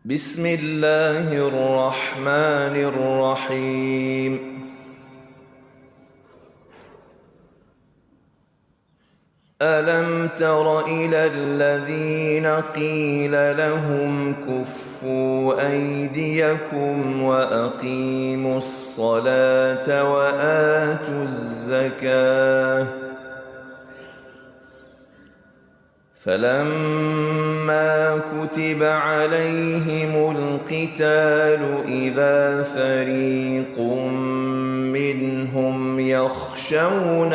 بسم الله الرحمن الرحيم. ألم تر إلى الذين قيل لهم كفوا أيديكم وأقيموا الصلاة وآتوا الزكاة فلما كتب عليهم القتال إذا فريق منهم يخشون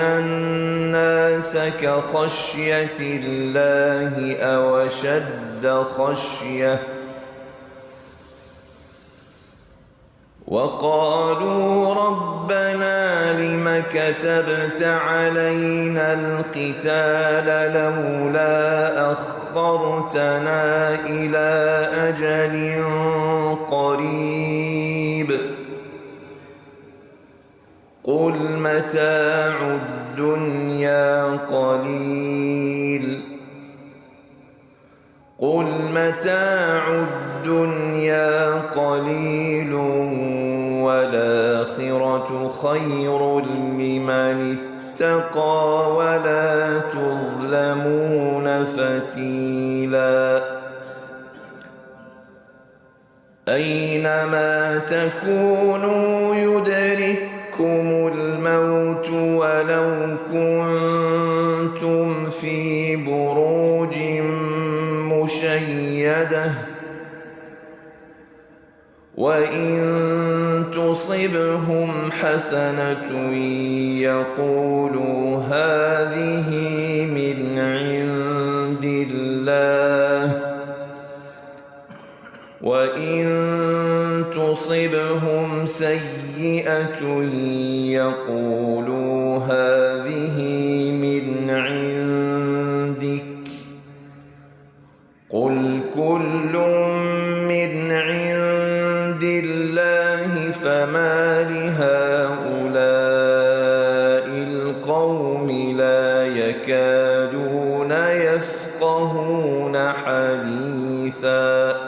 الناس كخشية الله أو أشد خشية وقالوا ربنا لم كتبت علينا القتال لولا أخرتنا إلى أجل قريب قل متاع الدنيا قليل والآخرة خير لمن اتقى ولا تظلمون فتيلا أينما تكونوا يدرككم الموت ولو كنتم في بروج مشيدة وإن تصبهم حسنة يقولوا هذه من عند الله وإن تصبهم سيئة يقولوا هذه من عندك قل كل من عند الله فما لهؤلاء القوم لا يكادون يفقهون حديثا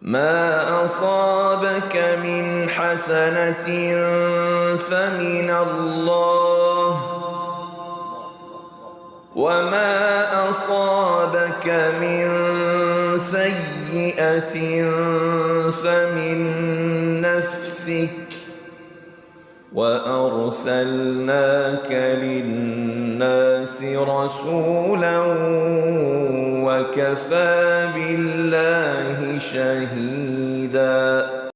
ما أصابك من حسنة فمن الله وما أصابك من سيئة فمن نفسك وأرسلناك للناس رسولا وكفى بالله شهيدا